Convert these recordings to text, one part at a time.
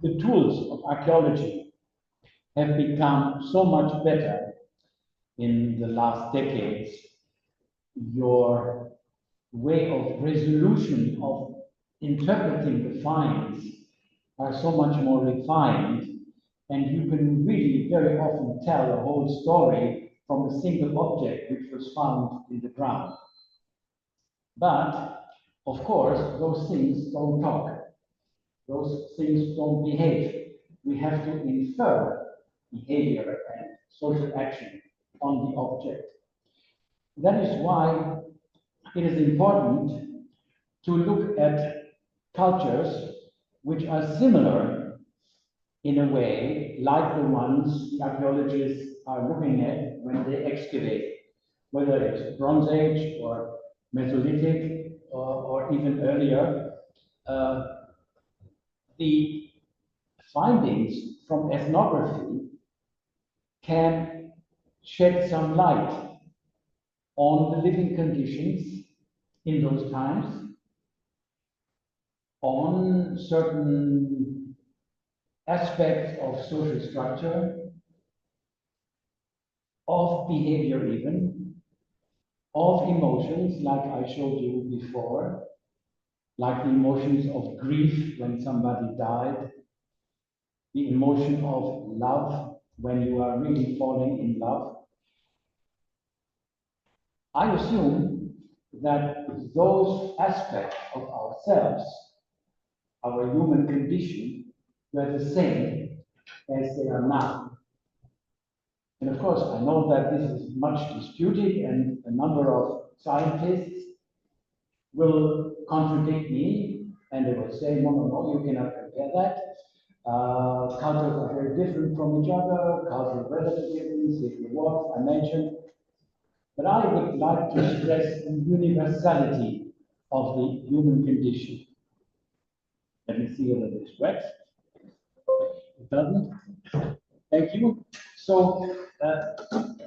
the tools of archaeology have become so much better in the last decades. Your way of resolution, of interpreting the finds are so much more refined, and you can really very often tell a whole story from a single object which was found in the ground. But, of course, those things don't talk. Those things don't behave. We have to infer behavior and social action on the object. That is why it is important to look at cultures which are similar in a way, like the ones the archaeologists are looking at when they excavate, whether it's Bronze Age or Mesolithic or even earlier. The findings from ethnography can shed some light on the living conditions in those times, on certain aspects of social structure, of behavior even, of emotions like I showed you before, like the emotions of grief when somebody died, the emotion of love when you are really falling in love. I assume that those aspects of ourselves, our human condition, were the same as they are now. And of course, I know that this is much disputed, and a number of scientists will contradict me, and they will say, no, no, no, you cannot compare that. Cultures are very different from each other, cultural relativism, the Wulf I mentioned. But I would like to stress the universality of the human condition. Let me see whether this works. It doesn't. Thank you. So,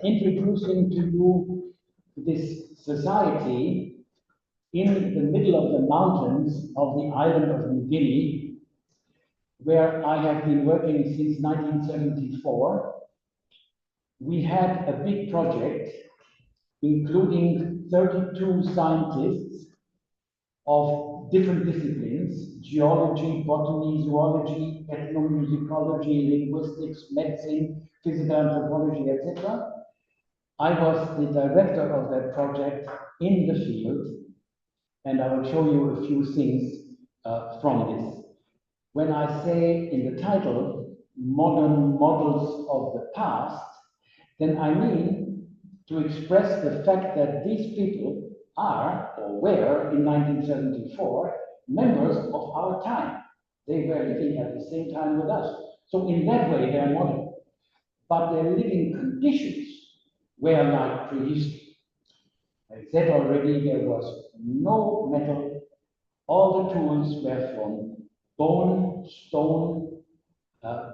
introducing to you this society in the middle of the mountains of the island of New Guinea, where I have been working since 1974. We had a big project including 32 scientists of different disciplines: geology, botany, zoology, ethnomusicology, linguistics, medicine, physical anthropology, etc. I was the director of that project in the field, and I will show you a few things from this. When I say in the title, modern models of the past, then I mean to express the fact that these people are, or were in 1974, members of our time. They were living at the same time with us. So in that way, they are modern. But their living conditions were like prehistory. I said already, there was no metal. All the tools were from bone, stone,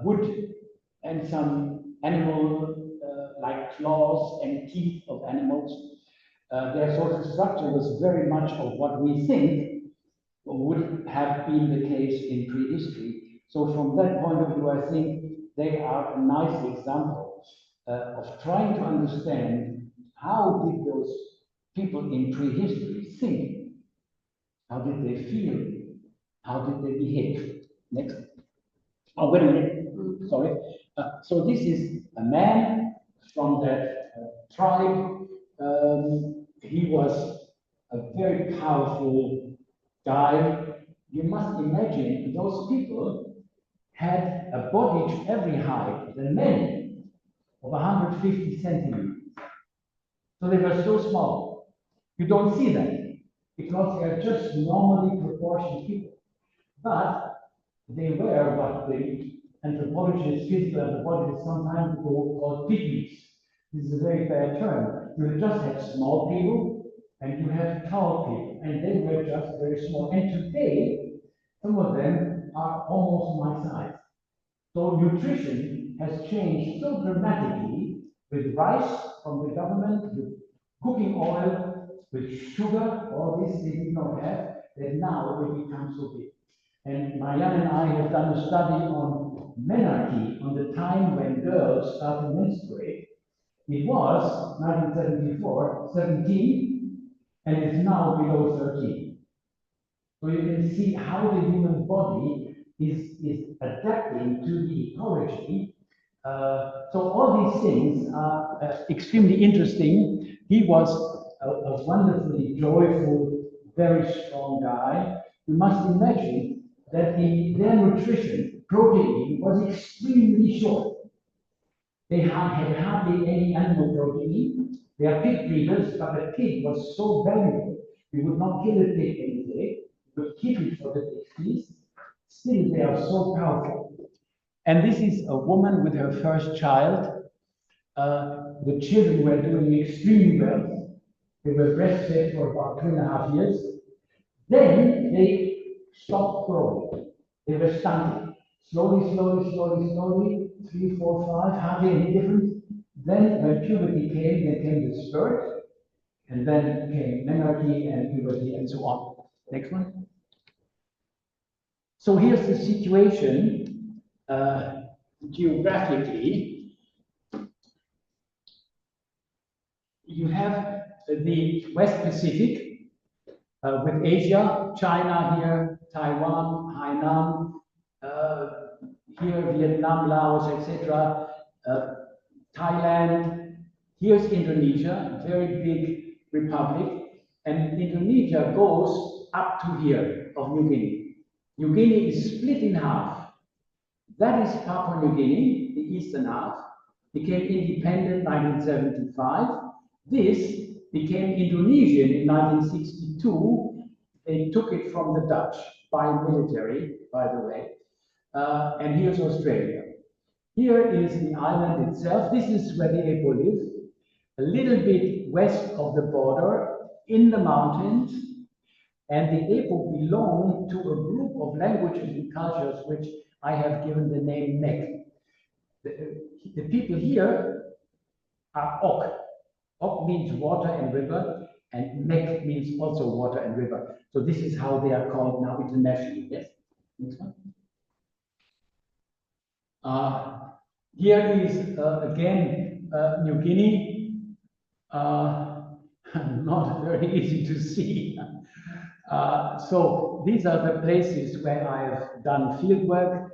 wood, and some animal like claws and teeth of animals. Their social structure was very much of what we think would have been the case in prehistory. So from that point of view, I think they are a nice example of trying to understand how did those people in prehistory think, how did they feel, how did they behave. Next. Oh, wait a minute. Sorry. So this is a man from that tribe. He was a very powerful guy. You must imagine those people had a body to every height, the men, of 150 centimeters. So they were so small. You don't see them because they are just normally proportioned people. But they were what the anthropologists, physical anthropologists sometimes called pygmies. This is a very bad term. You just have small people and you have tall people, and they were just very small. And today, some of them are almost my size. So nutrition has changed so dramatically with rice from the government, with cooking oil, with sugar, all this they did not have, that now they become so big. And Marianne and I have done a study on menarche, on the time when girls start to menstruate. It was 1974, 17, and it's now below 13. So you can see how the human body is adapting to the ecology. So all these things are extremely interesting. He was a wonderfully joyful, very strong guy. You must imagine that their nutrition, protein, was extremely short. They had hardly any animal protein. They are pig breeders, but the pig was so valuable. You would not kill a pig any day, you would keep it for the pig feast. Still, they are so powerful. And this is a woman with her first child. The children were doing extremely well. They were breastfed for about 2.5 years. Then they stopped growing. They were stunted. Slowly, 3, 4, 5, hardly any difference. Then when puberty came, there came the spurt, and then came menarche and puberty and so on. Next one. So here's the situation geographically. You have the West Pacific with Asia, China here, Taiwan, Hainan, here Vietnam, Laos, etc. Thailand. Here's Indonesia, very big republic, and Indonesia goes up to here of New Guinea. New Guinea is split in half. That is Papua New Guinea, the eastern half, became independent in 1975. This became Indonesian in 1962. They took it from the Dutch by military, by the way. And here's Australia. Here is the island itself. This is where the Eipo live, a little bit west of the border, in the mountains. And the Eipo belong to a group of languages and cultures which I have given the name Mek. The people here are Ok. Ok means water and river, and Mek means also water and river. So this is how they are called now internationally. Yes? Next one. Here is again New Guinea. Not very easy to see. So these are the places where I have done field work,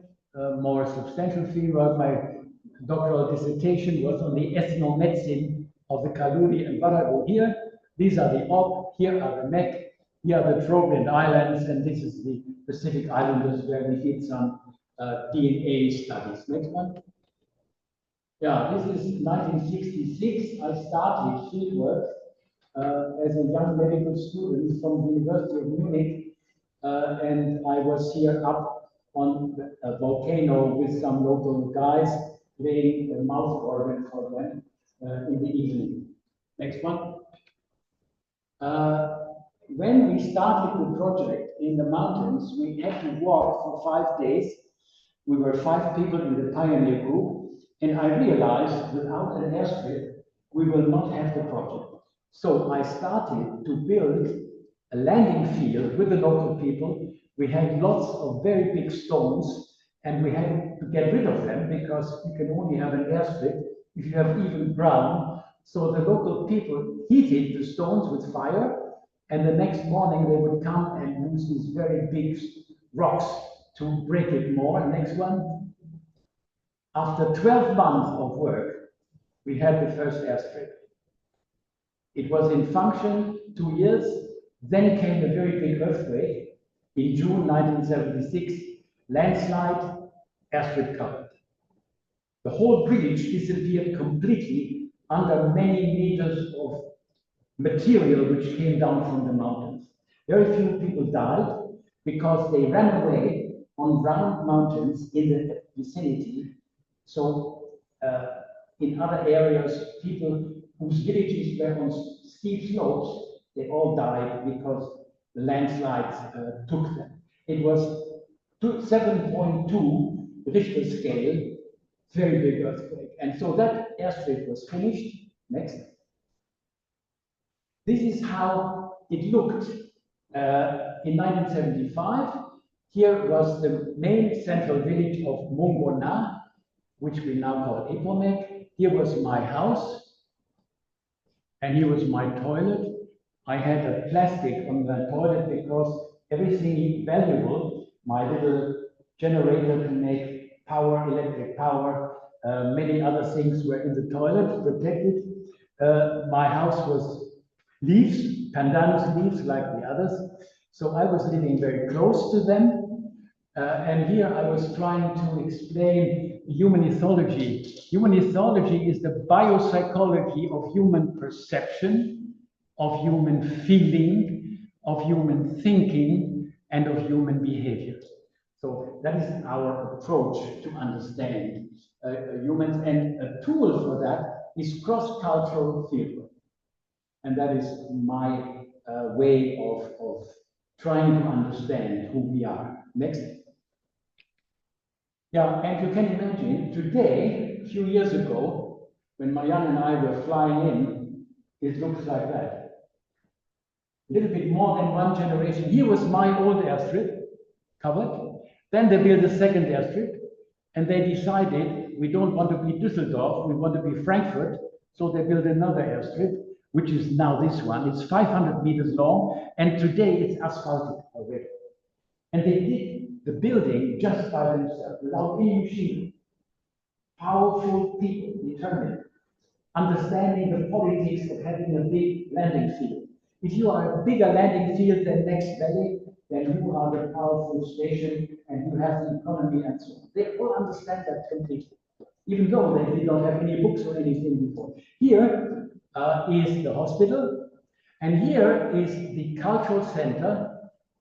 more substantial field work. My doctoral dissertation was on the ethnomedicine of the Kaluri and Barago here. These are the Ok, here are the Mek, here are the Trobriand Islands, and this is the Pacific Islanders where we did some DNA studies. Next one. Yeah, this is 1966. I started fieldwork as a young medical student from the University of Munich, and I was here up on a volcano with some local guys playing a mouth organ for them in the evening. Next one. When we started the project in the mountains, we had to walk for 5 days. We were 5 people in the pioneer group, and I realized without an airstrip, we will not have the project. So I started to build a landing field with the local people. We had lots of very big stones, and we had to get rid of them because you can only have an airstrip if you have even ground. So the local people heated the stones with fire, and the next morning they would come and use these very big rocks to break it more. Next one. After 12 months of work, we had the first airstrip. It was in function 2 years. Then came a very big earthquake in June 1976, landslide, airstrip covered. The whole village disappeared completely under many meters of material which came down from the mountains. Very few people died because they ran away on round mountains in the vicinity. So in other areas, people whose villages were on steep slopes, they all died because the landslides took them. It was 7.2 Richter scale, very big earthquake. And so that airstrip was finished. Next. This is how it looked in 1975. Here was the main central village of Mongona, which we now call Eipo. Here was my house, and here was my toilet. I had a plastic on the toilet because everything valuable, my little generator to make power, electric power, many other things were in the toilet, protected. My house was leaves, pandanus leaves like the others. So I was living very close to them. And here I was trying to explain human ethology. Human ethology is the biopsychology of human perception, of human feeling, of human thinking, and of human behavior. So that is our approach to understand humans, and a tool for that is cross-cultural fieldwork. And that is my way of trying to understand who we are. Next. Yeah, and you can imagine today, a few years ago, when Marianne and I were flying in, it looks like that. A little bit more than one generation. Here was my old airstrip, covered. Then they built a second airstrip, and they decided we don't want to be Düsseldorf, we want to be Frankfurt, so they built another airstrip, which is now this one. It's 500 meters long, and today it's asphalted already. And they did the building just by themselves, without any machinery. Powerful people, determined, understanding the politics of having a big landing field. If you are a bigger landing field than next valley, then you are the powerful station and you have the economy and so on. They all understand that completely, even though they don't have any books or anything before. Here is the hospital, and here is the cultural center.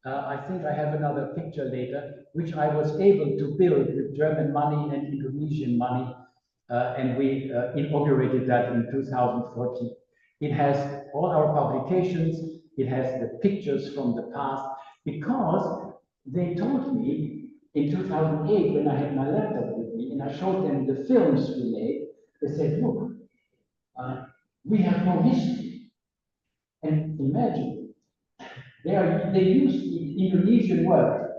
I think I have another picture later, which I was able to build with German money and Indonesian money, and we inaugurated that in 2014. It has all our publications, it has the pictures from the past, because they told me in 2008, when I had my laptop with me, and I showed them the films we made, they said, look, we have no history. And imagine, they use the Indonesian word,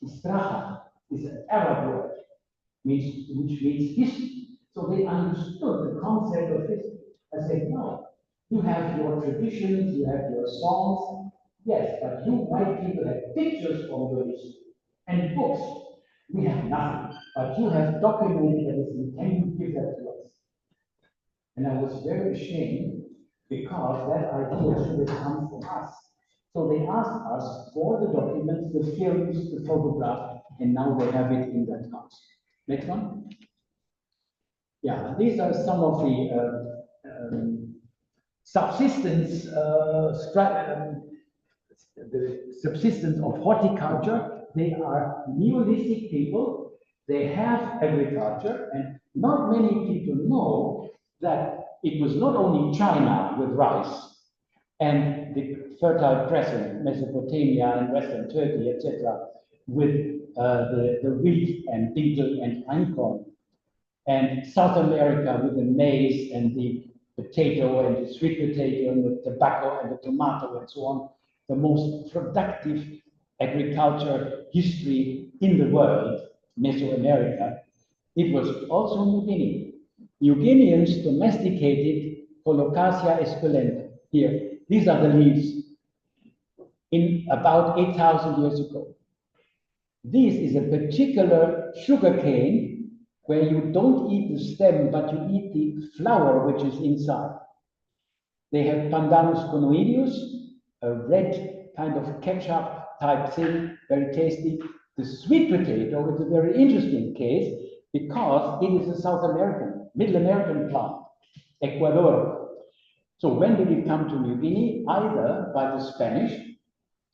istraha, is an Arab word, which means history. So they understood the concept of history. I said, no, you have your traditions, you have your songs, yes, but you white people have pictures from your history and books. We have nothing, but you have documented everything. Can you give that to us? And I was very ashamed, because that idea should have come from us. So they asked us for the documents, the films, the photograph, and now they have it in that house. Next one. Yeah, these are some of the subsistence, the subsistence of horticulture. They are Neolithic people. They have agriculture, and not many people know that it was not only China with rice and the Fertile Crescent, Mesopotamia and Western Turkey, etc., with the wheat and dinkel and einkorn, and South America with the maize and the potato and the sweet potato and the tobacco and the tomato and so on. The most productive agriculture history in the world, Mesoamerica. It was also New Guinea. New Guineans domesticated Colocasia esculenta. Here, these are the leaves in about 8,000 years ago. This is a particular sugar cane where you don't eat the stem, but you eat the flower which is inside. They have Pandanus conoideus, a red kind of ketchup type thing, very tasty. The sweet potato is a very interesting case because it is a South American, Middle American plant, Ecuador. So when did it come to New Guinea? Either by the Spanish,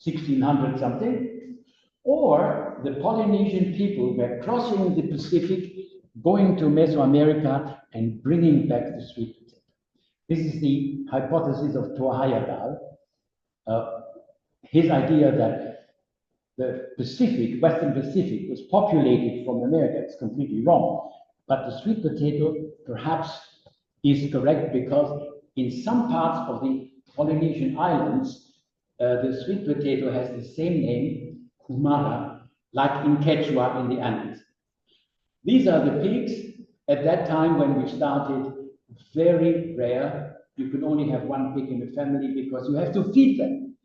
1600 something, or the Polynesian people were crossing the Pacific, going to Mesoamerica and bringing back the sweet potato. This is the hypothesis of Toahayadal. His idea that the Pacific, Western Pacific, was populated from America is completely wrong. But the sweet potato perhaps is correct because in some parts of the Polynesian islands, the sweet potato has the same name humana, like in Quechua in the Andes. These are the pigs. At that time when we started, very rare. You could only have one pig in a family because you have to feed them.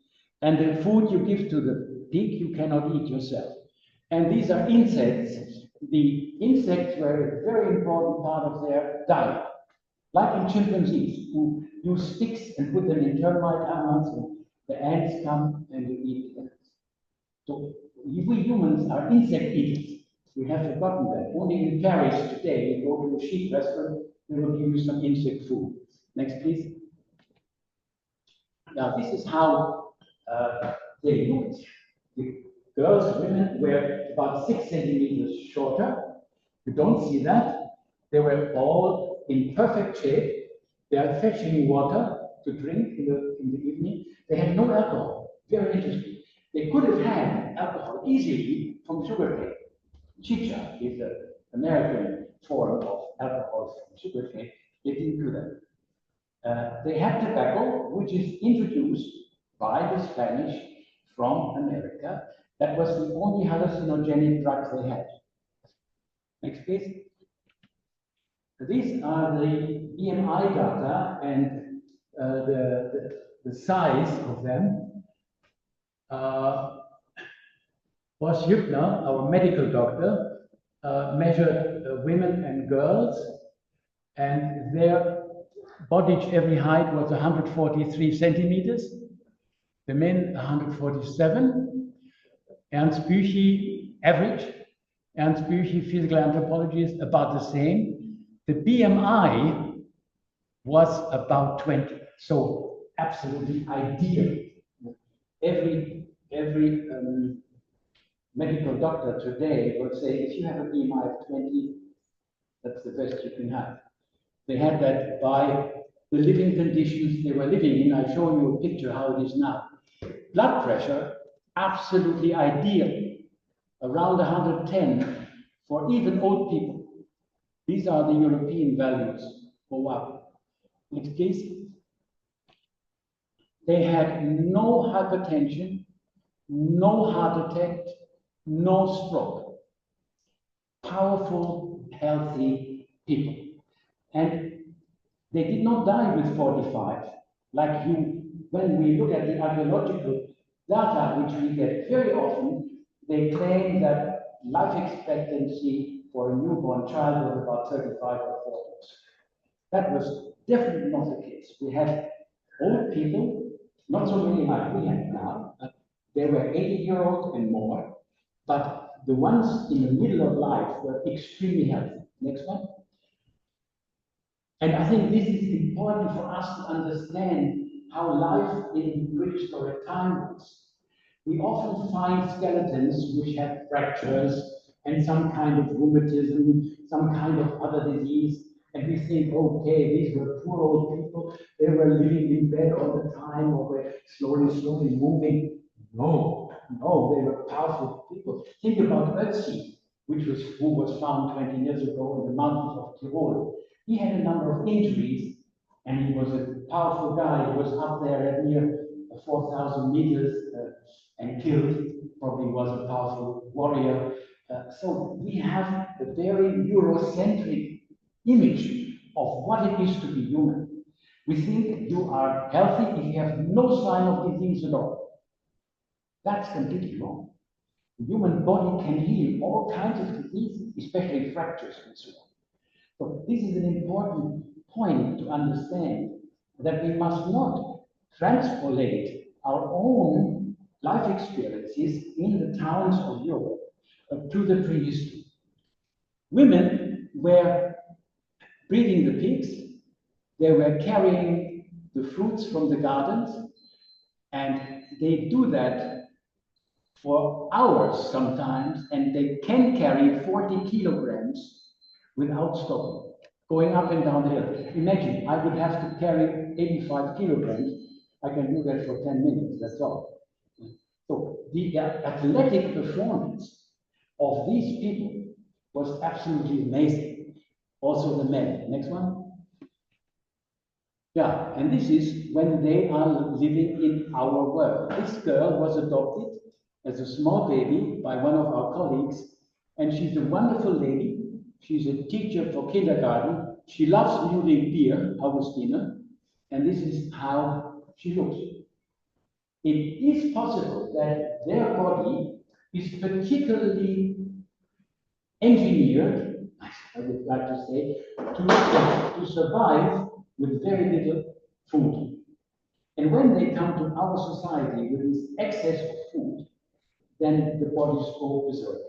And the food you give to the pig, you cannot eat yourself. And these are insects. The insects were a very important part of their diet. Like in chimpanzees, who use sticks and put them in termite arms, and the ants come and you eat them. So we humans are insect eaters. We have forgotten that. Only in Paris today, you go to a chic restaurant, they will give you some insect food. Next, please. Now, this is how they looked. The girls, women were about 6 centimeters shorter. You don't see that. They were all in perfect shape. They are fetching water to drink in the evening. They had no alcohol. Very interesting. They could have had alcohol easily from sugarcane. Chicha is the American form of alcohol from sugarcane. They didn't do that. They had tobacco, which is introduced by the Spanish from America. That was the only hallucinogenic drug they had. Next, please. These are the BMI data and the size of them. Boss Hübner, our medical doctor, measured women and girls, and their body every height was 143 centimeters. The men 147. Ernst Büchi, average. Ernst Büchi, physical anthropologist, about the same. The BMI was about 20, so absolutely ideal. Every medical doctor today would say, if you have a BMI of 20, that's the best you can have. They had that by the living conditions they were living in. I'll show you a picture how it is now. Blood pressure, absolutely ideal, around 110 for even old people. These are the European values. Go up. Next, please. They had no hypertension, no heart attack, no stroke. Powerful, healthy people. And they did not die with 45, like when we look at the archaeological data, which we get very often, they claim that life expectancy for a newborn child was about 35 or 40. That was definitely not the case. We had old people, not so many like we have now. They were 80-year-old and more, but the ones in the middle of life were extremely healthy. Next one. And I think this is important for us to understand how life in prehistoric time was. We often find skeletons which have fractures and some kind of rheumatism, some kind of other disease, and we think, okay, these were poor old people, they were living in bed all the time, or were slowly moving. No, they were powerful people. Think about Ötzi, who was found 20 years ago in the mountains of Tyrol. He had a number of injuries, and he was a powerful guy. He was up there at near 4,000 meters and killed. Probably was a powerful warrior. So we have a very Eurocentric image of what it is to be human. We think you are healthy if you have no sign of disease at all. That's completely wrong. The human body can heal all kinds of diseases, especially fractures and so on. So this is an important point to understand, that we must not transpolate our own life experiences in the towns of Europe to the prehistory. Women were breeding the pigs, they were carrying the fruits from the gardens, and they do that for hours sometimes, and they can carry 40 kilograms without stopping, going up and down the hill. Imagine, I would have to carry 85 kilograms. I can do that for 10 minutes, that's all. So the athletic performance of these people was absolutely amazing. Also the men. Next one. Yeah, and this is when they are living in our world. This girl was adopted as a small baby by one of our colleagues, and she's a wonderful lady. She's a teacher for kindergarten. She loves muting beer, Augustina, and this is how she looks. It is possible that their body is particularly engineered, I would like to say, to survive with very little food. And when they come to our society with this excess of food, then the bodies go berserk.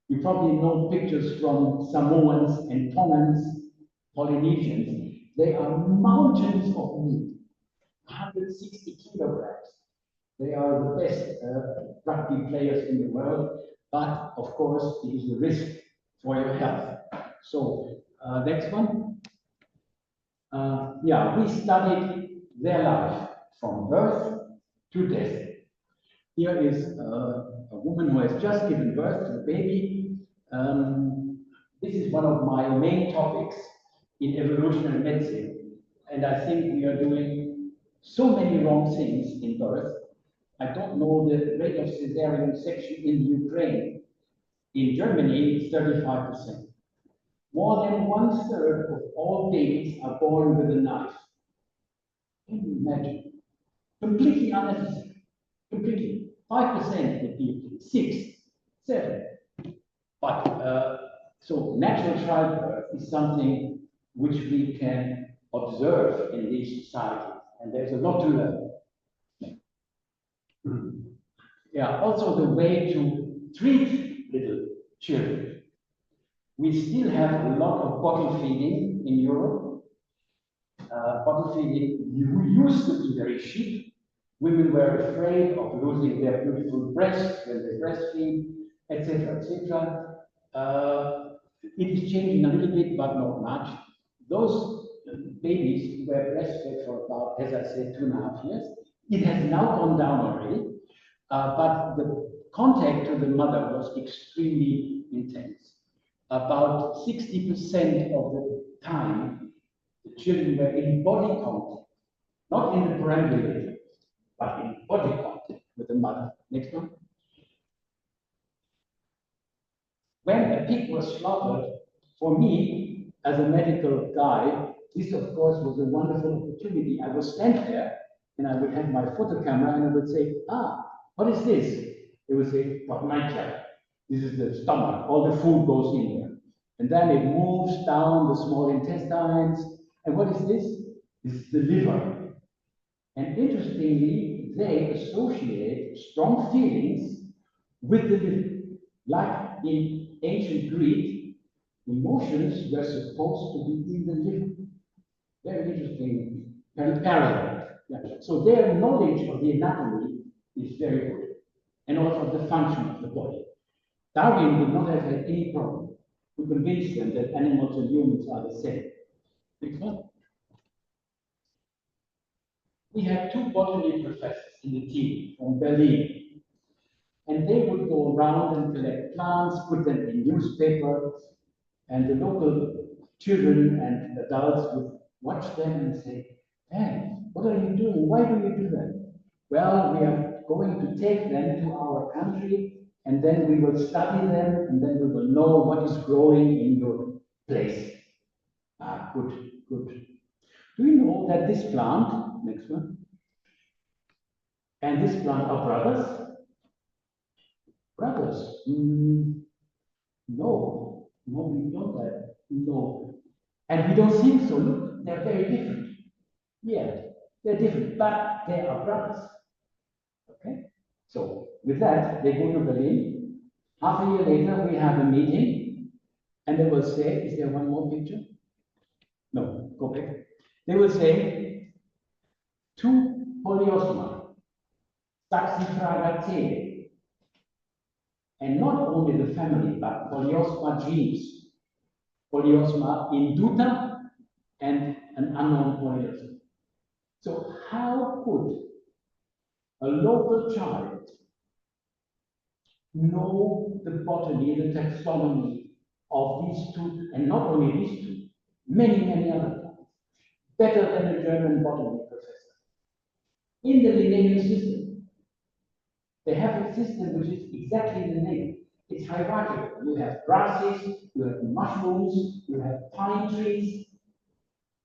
You probably know pictures from Samoans and Tongans, Polynesians. They are mountains of meat, 160 kilograms. They are the best rugby players in the world, but of course, it is a risk for your health. So, next one. Yeah, we studied their life from birth to death. Here is a woman who has just given birth to a baby. This is one of my main topics in evolutionary medicine, and I think we are doing so many wrong things in birth. I don't know the rate of cesarean section in Ukraine. In Germany, it's 35%. More than 1/3 of all babies are born with a knife. Can you imagine? Completely unnecessary. Completely. 5% would be 6, 7. But so natural childbirth is something which we can observe in these societies, and there's a lot to learn. Yeah, also the way to treat little children. We still have a lot of bottle feeding in Europe. Bottle feeding used to be very cheap. Women were afraid of losing their beautiful breasts when they breastfeed, etc., etc. It is changing a little bit, but not much. Those babies were breastfed for about, as I said, 2.5 years. It has now gone down already, but the contact to the mother was extremely intense. About 60% of the time, the children were in body contact, not in the perambulator, but in body contact with the mother. Next one. When a pig was slaughtered, for me, as a medical guy, this of course was a wonderful opportunity. I would stand there and I would have my photo camera and I would say, what is this? They would say, "Potnacha." This is the stomach, all the food goes in there. And then it moves down the small intestines. And what is this? This is the liver. And interestingly, they associate strong feelings with the liver. Like in ancient Greek, emotions were supposed to be in the liver. Very interesting parallel. Yeah. So their knowledge of the anatomy is very good, and also the function of the body. Darwin would not have had any problem to convince them that animals and humans are the same. Next one. We had 2 botany professors in the team from Berlin, and they would go around and collect plants, put them in newspapers, and the local children and adults would watch them and say, "Hey, what are you doing? Why do you do that?" "Well, we are going to take them to our country, and then we will study them, and then we will know what is growing in your place." Good, good. Do you know that this plant, next one, and this plant are brothers? Brothers? No, we don't have, no. And we don't think so. Look, they're very different. Yeah, they're different, but they are brothers. Okay? So, with that, they go to Berlin. Half a year later, we have a meeting, and they will say, is there one more picture? No, go back. They will say, 2 polyosma, Saxifragatae, and not only the family, but polyosma genes. Polyosma induta and an unknown polyosma. So how could a local child know the botany, the taxonomy of these 2, and not only these 2, many other plants, better than a German botany professor? In the Linnaean system, They have a system which is exactly the name. It's hierarchical. You have grasses, you have mushrooms, you have pine trees,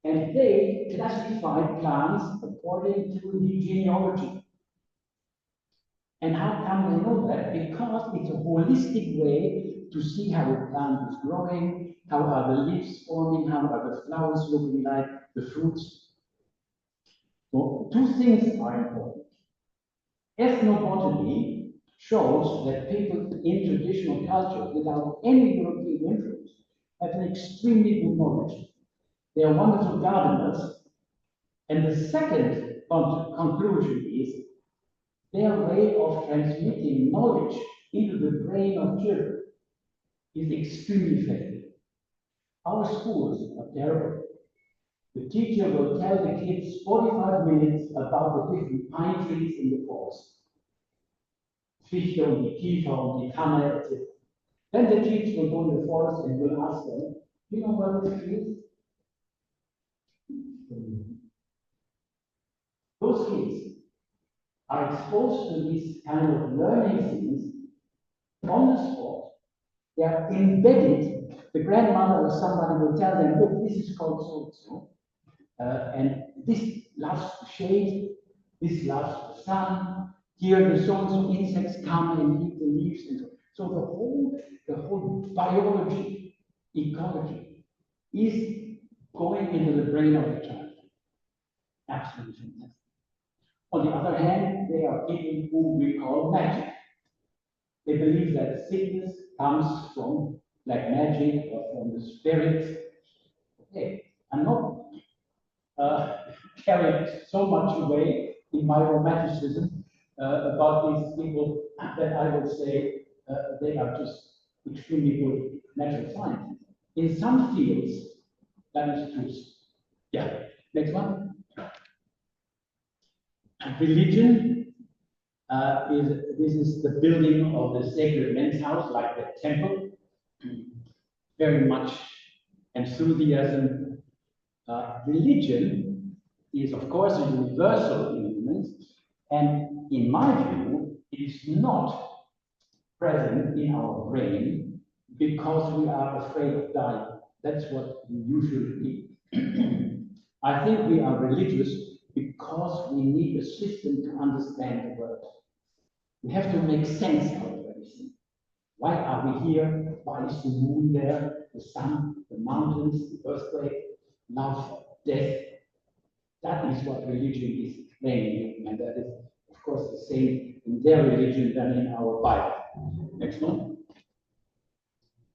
and they classify plants according to the genealogy. And how come they know that? Because it's a holistic way to see how a plant is growing, how are the leaves forming, how are the flowers looking like, the fruits. So two things are important. Ethnobotany shows that people in traditional culture, without any European influence, have an extremely good knowledge. They are wonderful gardeners. And the second conclusion is their way of transmitting knowledge into the brain of children is extremely effective. Our schools are terrible. The teacher will tell the kids 45 minutes about the different pine trees in the forest. Fichte und die Kiefer und die Tanne, etc. Then the teacher will go in the forest and will ask them, you know what this is? Those kids are exposed to these kind of learning things on the spot. They are embedded. The grandmother or somebody will tell them, look, this is called so-and-so. And this loves the shade, this loves the sun. Here the so-and-so insects come and eat the leaves. And so the whole biology, ecology, is going into the brain of the child. Absolutely fantastic. On the other hand, there are people who we call magic. They believe that sickness comes from black magic or from the spirits. Okay, I'm not carried so much away in my romanticism about these people that I would say they are just extremely good natural scientists. In some fields, that is true. Yeah, next one. Religion this is the building of the sacred men's house, like the temple. Very much enthusiasm. Religion is, of course, a universal influence, and in my view, it is not present in our brain because we are afraid of dying. That's what we usually need. I think we are religious because we need a system to understand the world. We have to make sense out of everything. Why are we here? Why is the moon there? The sun, the mountains, the earthquake, love, death. That is what religion is explaining, and that is, of course, the same in their religion than in our Bible. Next one.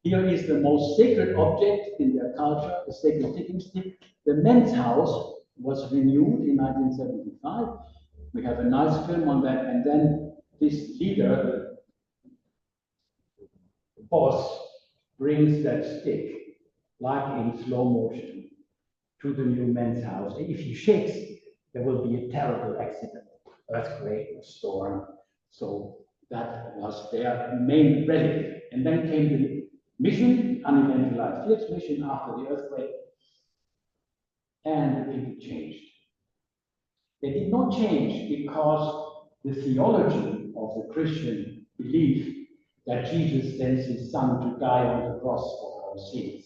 Here is the most sacred object in their culture, the sacred ticking stick. The men's house was renewed in 1975. We have a nice film on that, and then this leader, the boss, brings that stick, like in slow motion, to the new men's house. If he shakes, there will be a terrible accident, earthquake, a storm. So that was their main relic. And then came the mission, unidentified flips mission after the earthquake, and the people changed. They did not change because the theology of the Christian belief that Jesus sends his son to die on the cross for our sins.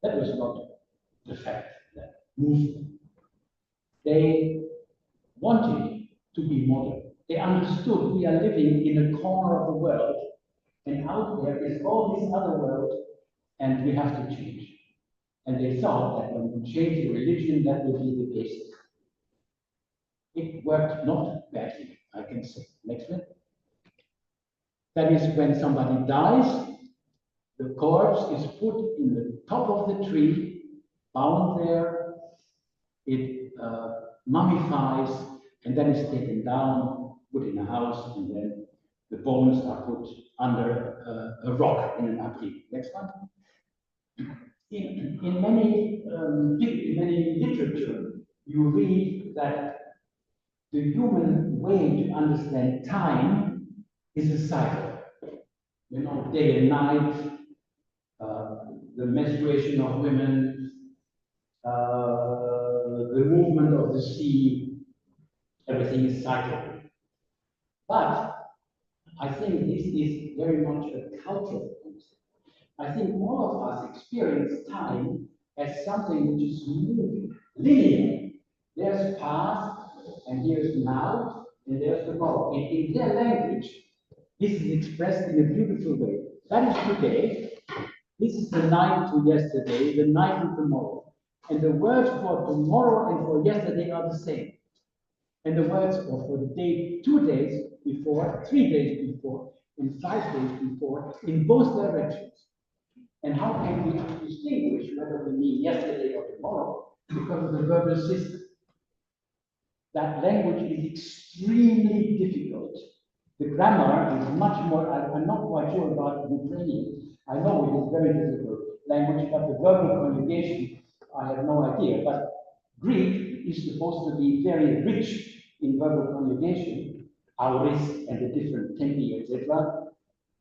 That was not the fact that moved them. They wanted to be modern. They understood we are living in a corner of the world, and out there is all this other world, and we have to change. And they thought that when we change the religion, that will be the basis. It worked not badly, I can say. Next one. That is when somebody dies, the corpse is put in the top of the tree, bound there, it mummifies, and then it's taken down, put in a house, and then the bones are put under a rock in an abri. Next one. In many literature, you read that the human way to understand time is a cycle. You know, day and night, the menstruation of women, the movement of the sea, everything is cyclical. But I think this is very much a cultural concept. I think all of us experience time as something which is moving, linear. There's past, and here's now, and there's tomorrow. In their language, this is expressed in a beautiful way. That is today. This is the night to yesterday, the night to tomorrow. And the words for tomorrow and for yesterday are the same. And the words for the day, 2 days before, 3 days before, and 5 days before, in both directions. And how can we distinguish whether we mean yesterday or tomorrow? Because of the verbal system. That language is extremely difficult. The grammar is much more, I'm not quite sure about Ukrainian. I know it is very difficult language, but the verbal conjugation, I have no idea. But Greek is supposed to be very rich in verbal conjugation, auris and the different tempi, etc.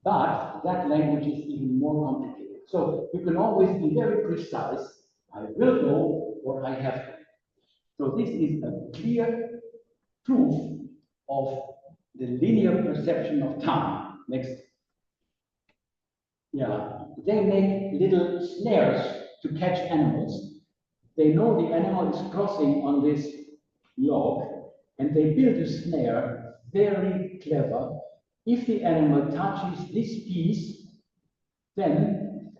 But that language is even more complicated. So you can always be very precise. I will know what I have to. So this is a clear proof of the linear perception of time. Next. Yeah, they make little snares to catch animals. They know the animal is crossing on this log, and they build a snare, very clever. If the animal touches this piece, then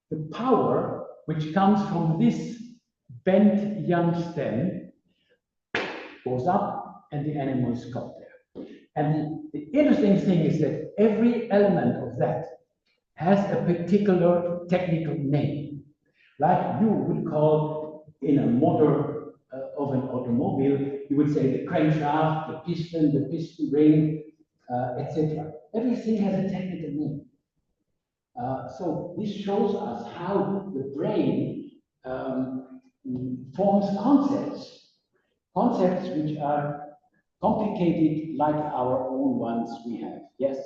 the power which comes from this bent young stem goes up, and the animal is caught there. And the interesting thing is that every element of that has a particular technical name. Like you would call in a motor of an automobile, you would say the crankshaft, the piston ring, etc. Everything has a technical name. So this shows us how the brain forms concepts which are complicated like our own ones we have. Yes?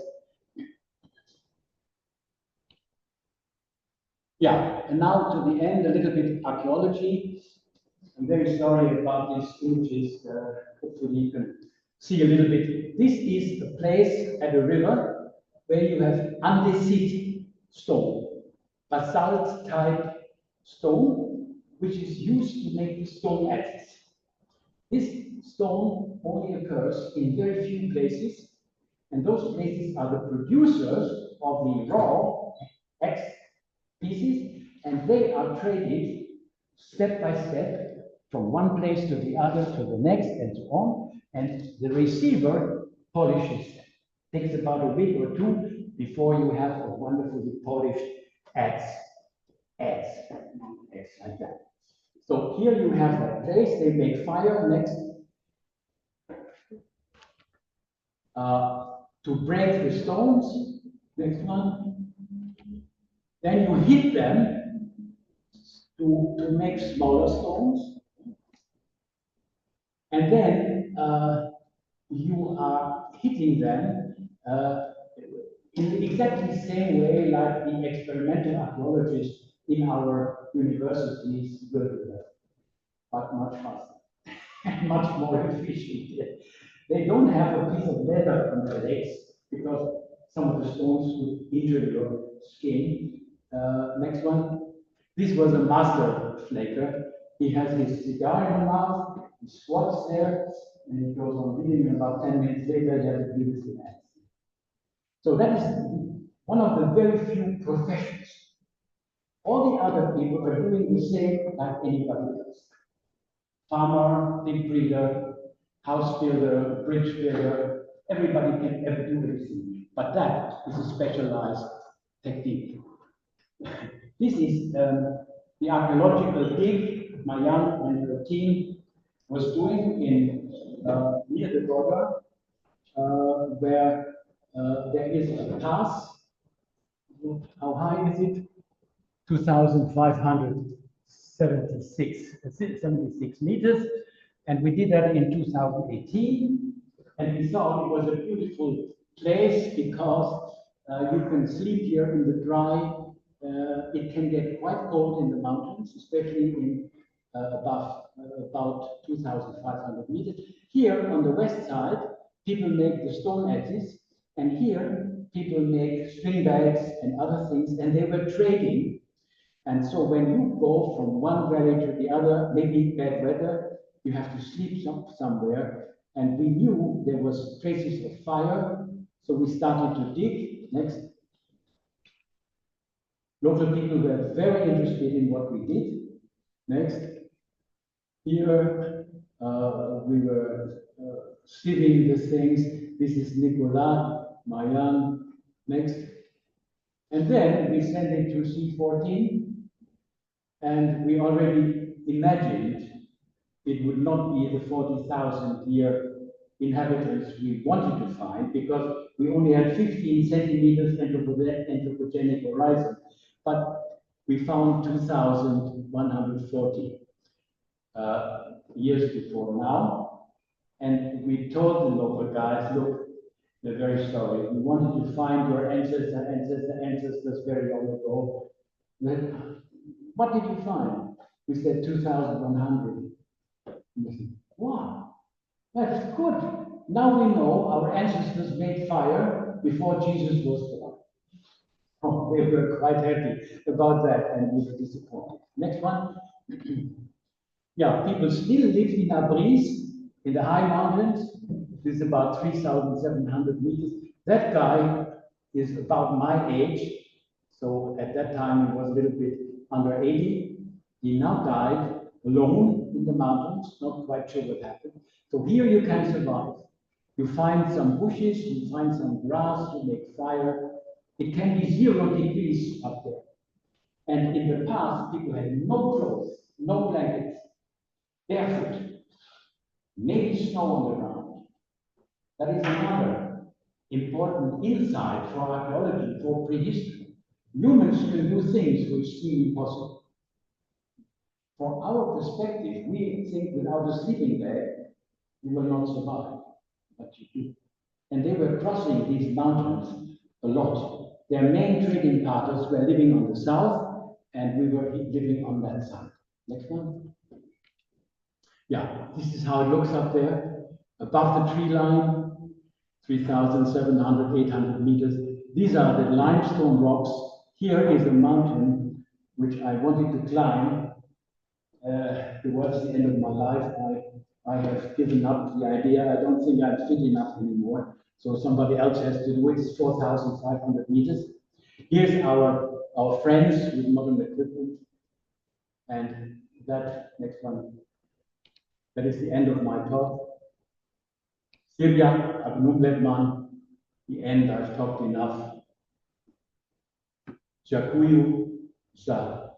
Yeah, and now to the end, a little bit archaeology. I'm very sorry about these images. Hopefully you can see a little bit. This is a place at a river where you have andesite stone, basalt type stone, which is used to make the stone axes. This stone only occurs in very few places, and those places are the producers of the raw X pieces, and they are traded step by step from one place to the other, to the next, and so on. And the receiver polishes them. It takes about a week or two before you have a wonderfully polished X like that. So here you have that place. They make fire next to break the stones. Next one. Then you hit them to make smaller stones. And then you are hitting them in exactly the same way like the experimental archaeologists in our universities will do that, but much faster and much more efficient. They don't have a piece of leather on their legs because some of the stones would injure your skin. Next one. This was a master flaker. He has his cigar in the mouth, he squats there, and he goes on reading, and about 10 minutes later, he has a beautiful axe. So that is one of the very few professions. All the other people are doing the same like anybody else. Farmer, pig breeder, house builder, bridge builder, everybody can ever do everything. But that is a specialized technique. This is the archaeological dig Mayang and her team was doing in near the border, where there is a pass. How high is it? 2,576 meters, and we did that in 2018, and we thought it was a beautiful place because you can sleep here in the dry. It can get quite cold in the mountains, especially in about 2,500 meters. Here on the west side, people make the stone axes, And here, people make string bags and other things, and they were trading. And so when you go from one valley to the other, maybe bad weather, you have to sleep somewhere. And we knew there was traces of fire, so we started to dig. Next. Local people were very interested in what we did. Next. Here, we were sieving the things. This is Nicolas, Mayan. Next. And then we sent it to C14, and we already imagined it would not be the 40,000 year inhabitants we wanted to find, because we only had 15 centimeters anthropogenic horizon, but we found 2,140 years before now. And we told the local guys, look, they're very sorry. We wanted to find your ancestors very long ago. Then, what did you find? We said 2,100. We said, wow, that's good. Now we know our ancestors made fire before Jesus was born. Oh, they were quite happy about that, and we were disappointed. Next one. Yeah, people still live in abris, in the high mountains. This is about 3,700 meters. That guy is about my age. So at that time, he was a little bit under 80. He now died alone in the mountains, not quite sure what happened. So here you can survive. You find some bushes, you find some grass, you make fire. It can be 0 degrees up there. And in the past, people had no clothes, no blankets, barefoot, maybe snow on the ground. That is another important insight for archaeology, for prehistory. Humans can do things which seem impossible. From our perspective, we think without a sleeping bag, you will not survive. But you do. And they were crossing these mountains a lot. Their main trading partners were living on the south, and we were living on that side. Next one. Yeah, this is how it looks up there. Above the tree line, 3,700, 800 meters. These are the limestone rocks. Here is a mountain which I wanted to climb towards the end of my life. I have given up the idea. I don't think I'm fit enough anymore. So somebody else has to do it. It's 4,500 meters. Here's our friends with modern equipment. And that, next one, that is the end of my talk. Syria, Abnum, the end, I've talked enough. Jakuyu, Sa.